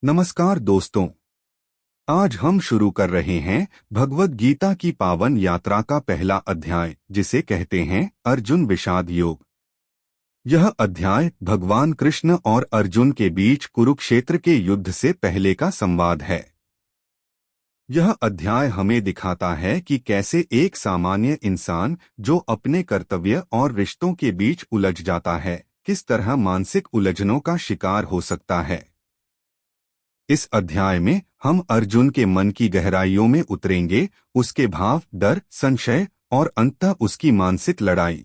नमस्कार दोस्तों। आज हम शुरू कर रहे हैं भगवद गीता की पावन यात्रा का पहला अध्याय, जिसे कहते हैं अर्जुन विषाद योग। यह अध्याय भगवान कृष्ण और अर्जुन के बीच कुरुक्षेत्र के युद्ध से पहले का संवाद है। यह अध्याय हमें दिखाता है कि कैसे एक सामान्य इंसान जो अपने कर्तव्य और रिश्तों के बीच उलझ जाता है, किस तरह मानसिक उलझनों का शिकार हो सकता है। इस अध्याय में हम अर्जुन के मन की गहराइयों में उतरेंगे, उसके भाव, डर, संशय और अंततः उसकी मानसिक लड़ाई।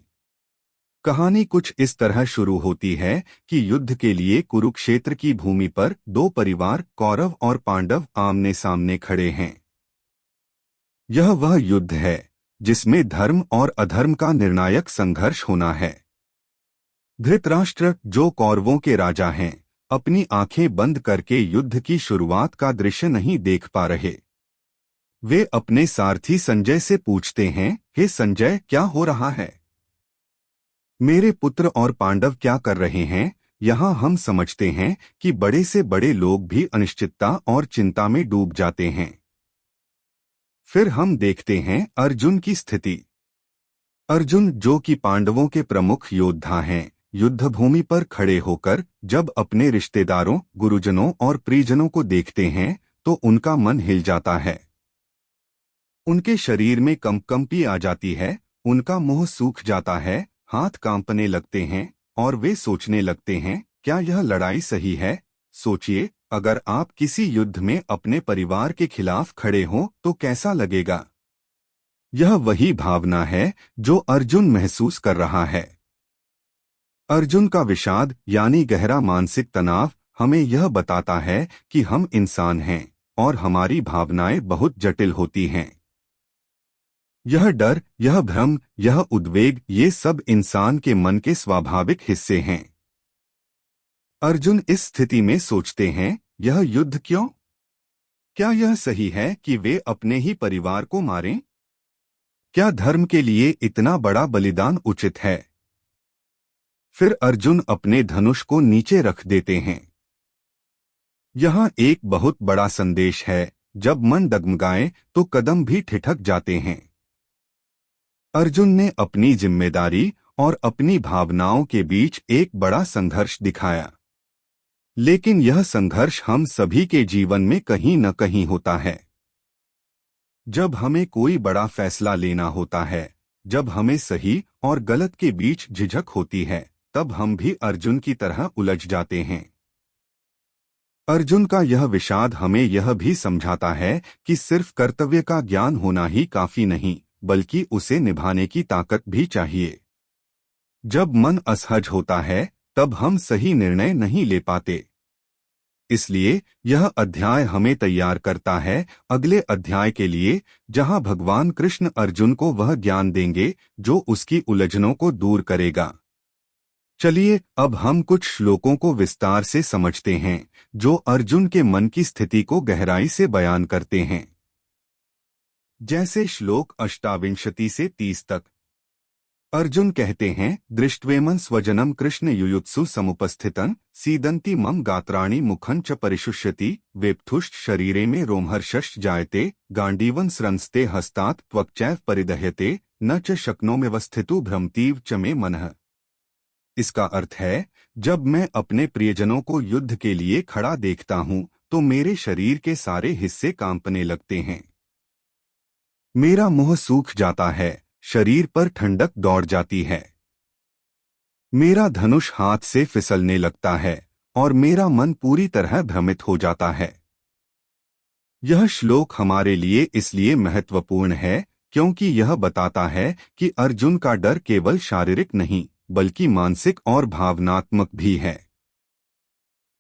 कहानी कुछ इस तरह शुरू होती है कि युद्ध के लिए कुरुक्षेत्र की भूमि पर दो परिवार कौरव और पांडव आमने सामने खड़े हैं। यह वह युद्ध है जिसमें धर्म और अधर्म का निर्णायक संघर्ष होना है। धृतराष्ट्र, जो कौरवों के राजा हैं, अपनी आंखें बंद करके युद्ध की शुरुआत का दृश्य नहीं देख पा रहे। वे अपने सारथी संजय से पूछते हैं, हे संजय, क्या हो रहा है? मेरे पुत्र और पांडव क्या कर रहे हैं? यहाँ हम समझते हैं कि बड़े से बड़े लोग भी अनिश्चितता और चिंता में डूब जाते हैं। फिर हम देखते हैं अर्जुन की स्थिति। अर्जुन, जो कि पांडवों के प्रमुख योद्धा हैं, युद्धभूमि पर खड़े होकर जब अपने रिश्तेदारों, गुरुजनों और परिजनों को देखते हैं तो उनका मन हिल जाता है। उनके शरीर में कंपकंपी आ जाती है, उनका मुंह सूख जाता है, हाथ कांपने लगते हैं और वे सोचने लगते हैं, क्या यह लड़ाई सही है? सोचिए, अगर आप किसी युद्ध में अपने परिवार के खिलाफ खड़े हों तो कैसा लगेगा। यह वही भावना है जो अर्जुन महसूस कर रहा है। अर्जुन का विषाद यानी गहरा मानसिक तनाव हमें यह बताता है कि हम इंसान हैं और हमारी भावनाएं बहुत जटिल होती हैं। यह डर, यह भ्रम, यह उद्वेग, ये सब इंसान के मन के स्वाभाविक हिस्से हैं। अर्जुन इस स्थिति में सोचते हैं, यह युद्ध क्यों? क्या यह सही है कि वे अपने ही परिवार को मारें? क्या धर्म के लिए इतना बड़ा बलिदान उचित है? फिर अर्जुन अपने धनुष को नीचे रख देते हैं। यहाँ एक बहुत बड़ा संदेश है, जब मन डगमगाए तो कदम भी ठिठक जाते हैं। अर्जुन ने अपनी जिम्मेदारी और अपनी भावनाओं के बीच एक बड़ा संघर्ष दिखाया। लेकिन यह संघर्ष हम सभी के जीवन में कहीं न कहीं होता है। जब हमें कोई बड़ा फैसला लेना होता है, जब हमें सही और गलत के बीच झिझक होती है, तब हम भी अर्जुन की तरह उलझ जाते हैं। अर्जुन का यह विषाद हमें यह भी समझाता है कि सिर्फ कर्तव्य का ज्ञान होना ही काफी नहीं, बल्कि उसे निभाने की ताकत भी चाहिए। जब मन असहज होता है, तब हम सही निर्णय नहीं ले पाते। इसलिए यह अध्याय हमें तैयार करता है अगले अध्याय के लिए, जहां भगवान कृष्ण अर्जुन को वह ज्ञान देंगे जो उसकी उलझनों को दूर करेगा। चलिए अब हम कुछ श्लोकों को विस्तार से समझते हैं जो अर्जुन के मन की स्थिति को गहराई से बयान करते हैं। जैसे श्लोक 28 से 30 तक। अर्जुन कहते हैं, दृष्ट्वेमं स्वजनम कृष्ण युयुत्सु समुपस्थितं सीदन्ति मम गात्राणि मुखं च परिशुष्यति वेप्थुश्च शरीरे में रोमहर्षश्च जायते गांडीवं स्रंस्ते हस्तात् त्वक्चैव परिदह्यते न च शक्नोम्यवस्थितु भ्रमतीव च मे मनः। इसका अर्थ है, जब मैं अपने प्रियजनों को युद्ध के लिए खड़ा देखता हूं तो मेरे शरीर के सारे हिस्से कांपने लगते हैं। मेरा मुंह सूख जाता है, शरीर पर ठंडक दौड़ जाती है। मेरा धनुष हाथ से फिसलने लगता है और मेरा मन पूरी तरह भ्रमित हो जाता है। यह श्लोक हमारे लिए इसलिए महत्वपूर्ण है क्योंकि यह बताता है कि अर्जुन का डर केवल शारीरिक नहीं, बल्कि मानसिक और भावनात्मक भी है।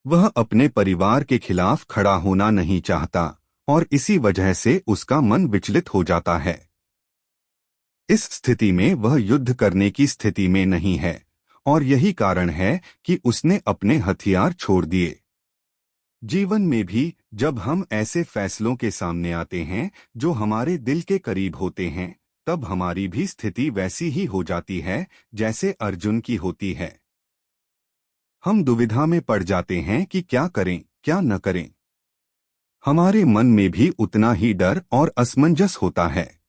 वह अपने परिवार के खिलाफ खड़ा होना नहीं चाहता और इसी वजह से उसका मन विचलित हो जाता है। इस स्थिति में वह युद्ध करने की स्थिति में नहीं है और यही कारण है कि उसने अपने हथियार छोड़ दिए। जीवन में भी जब हम ऐसे फैसलों के सामने आते हैं जो हमारे दिल के करीब होते हैं, तब हमारी भी स्थिति वैसी ही हो जाती है जैसे अर्जुन की होती है। हम दुविधा में पड़ जाते हैं कि क्या करें, क्या न करें। हमारे मन में भी उतना ही डर और असमंजस होता है।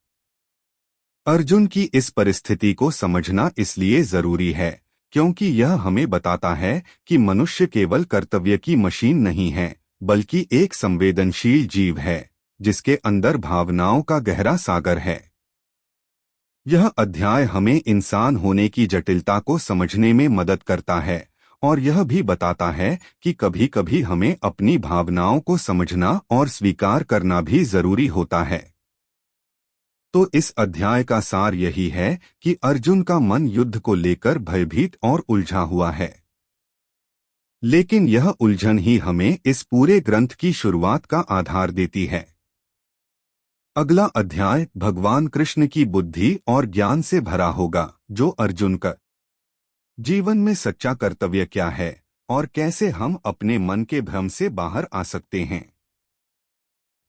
अर्जुन की इस परिस्थिति को समझना इसलिए जरूरी है क्योंकि यह हमें बताता है कि मनुष्य केवल कर्तव्य की मशीन नहीं है, बल्कि एक संवेदनशील जीव है जिसके अंदर भावनाओं का गहरा सागर है। यह अध्याय हमें इंसान होने की जटिलता को समझने में मदद करता है और यह भी बताता है कि कभी कभी हमें अपनी भावनाओं को समझना और स्वीकार करना भी जरूरी होता है। तो इस अध्याय का सार यही है कि अर्जुन का मन युद्ध को लेकर भयभीत और उलझा हुआ है। लेकिन यह उलझन ही हमें इस पूरे ग्रंथ की शुरुआत का आधार देती है। अगला अध्याय भगवान कृष्ण की बुद्धि और ज्ञान से भरा होगा, जो अर्जुन का जीवन में सच्चा कर्तव्य क्या है और कैसे हम अपने मन के भ्रम से बाहर आ सकते हैं।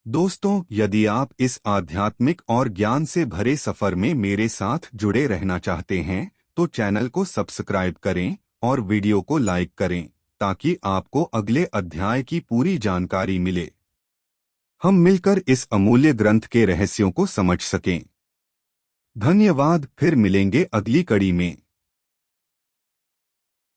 दोस्तों, यदि आप इस आध्यात्मिक और ज्ञान से भरे सफर में मेरे साथ जुड़े रहना चाहते हैं तो चैनल को सब्सक्राइब करें और वीडियो को लाइक करें ताकि आपको अगले अध्याय की पूरी जानकारी मिले। हम मिलकर इस अमूल्य ग्रंथ के रहस्यों को समझ सकें। धन्यवाद, फिर मिलेंगे अगली कड़ी में।